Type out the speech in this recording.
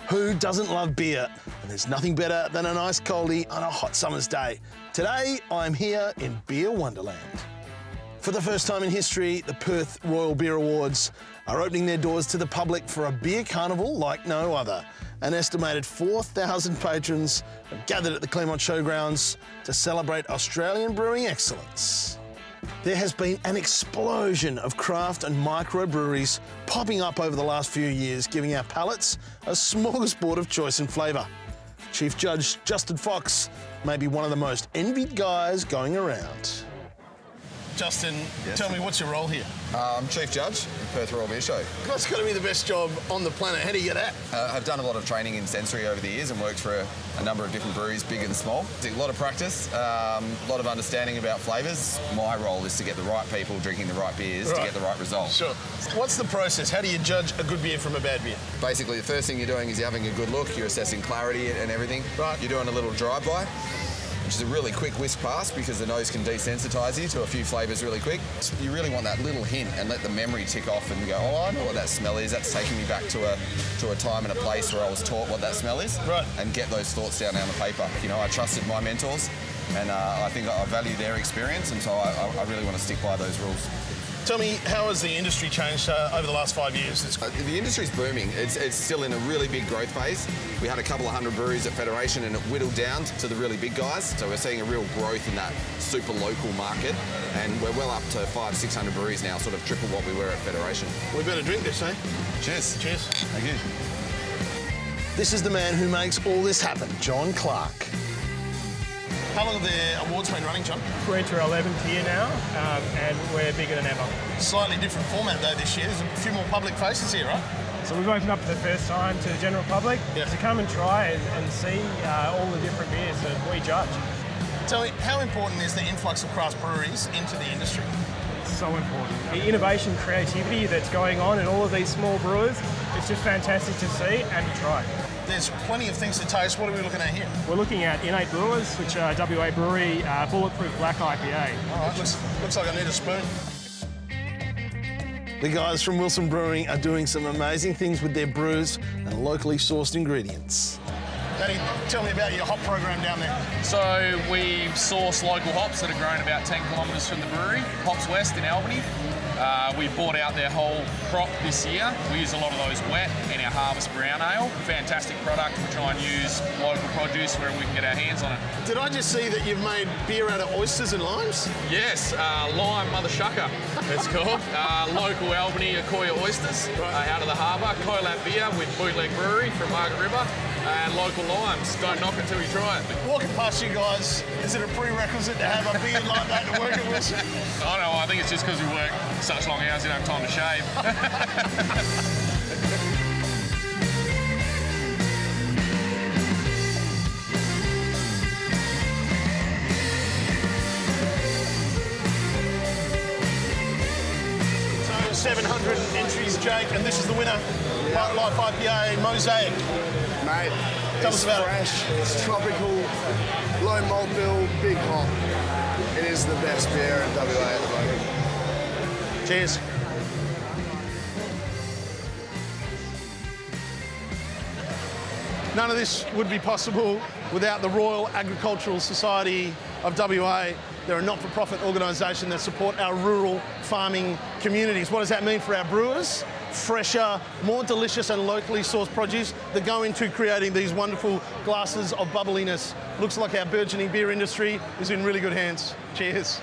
Who doesn't love beer? And there's nothing better than a nice coldie on a hot summer's day. Today, I'm here in Beer Wonderland. For the first time in history, the Perth Royal Beer Awards are opening their doors to the public for a beer carnival like no other. An estimated 4,000 patrons have gathered at the Claremont Showgrounds to celebrate Australian brewing excellence. There has been an explosion of craft and microbreweries popping up over the last few years, giving our palates a smorgasbord of choice and flavour. Chief Judge Justin Fox may be one of the most envied guys going around. Justin, tell me, what's your role here? I'm Chief Judge at Perth Royal Beer Show. That's got to be the best job on the planet. How do you get that? I've done a lot of training in sensory over the years and worked for a number of different breweries, big and small. A lot of practice, a lot of understanding about flavours. My role is to get the right people drinking the right beers to get the right result. Sure. What's the process? How do you judge a good beer from a bad beer? Basically, the first thing you're doing is you're having a good look, you're assessing clarity and everything. Right. You're doing a little drive-by, which is a really quick whisk pass because the nose can desensitise you to a few flavours really quick. You really want that little hint and let the memory tick off and go, oh, I know what that smell is. That's taking me back to a time and a place where I was taught what that smell is. Right. And get those thoughts down on the paper. You know, I trusted my mentors and I think I value their experience, and so I really want to stick by those rules. Tell me, how has the industry changed over the last 5 years? The industry's booming. It's still in a really big growth phase. We had a couple of hundred breweries at Federation and it whittled down to the really big guys. So we're seeing a real growth in that super local market, and we're well up to 500-600 breweries now, sort of triple what we were at Federation. We better drink this, eh? Cheers. Cheers. Thank you. This is the man who makes all this happen, John Clark. How long have the awards been running, John? We're into our 11th year now, and we're bigger than ever. Slightly different format though this year. There's a few more public faces here, right? So we've opened up for the first time to the general public to come and try and see all the different beers that we judge. Tell me, how important is the influx of craft breweries into the industry? It's so important. The innovation, creativity that's going on in all of these small brewers, it's just fantastic to see and to try. There's plenty of things to taste. What are we looking at here? We're looking at Innate Brewers, which are WA Brewery Bulletproof Black IPA. All right, looks like I need a spoon. The guys from Wilson Brewing are doing some amazing things with their brews and locally sourced ingredients. Matty, tell me about your hop program down there. So we source local hops that are grown about 10 kilometres from the brewery, Hops West in Albany. We bought out their whole crop this year. We use a lot of those wet in our Harvest Brown Ale. Fantastic product. We try and use local produce wherever we can get our hands on it. Did I just see that you've made beer out of oysters and limes? Yes, lime mother shucker, it's called. Local Albany Akoya oysters out of the harbour. Collab beer with Bootleg Brewery from Margaret River. And local limes. Don't knock it till you try it. Walking past you guys, is it a prerequisite to have a beard like that to work at Wilson? I don't know, I think it's just because we work such long hours, you don't have time to shave. So 700 entries, Jake, and this is the winner. White Life IPA Mosaic. Mate, Tell us about fresh, it's tropical, low malt bill, big hop. It is the best beer in WA at the moment. Cheers. None of this would be possible without the Royal Agricultural Society of WA. They're a not-for-profit organisation that support our rural farming communities. What does that mean for our brewers? Fresher, more delicious and locally sourced produce that go into creating these wonderful glasses of bubbliness. Looks like our burgeoning beer industry is in really good hands. Cheers.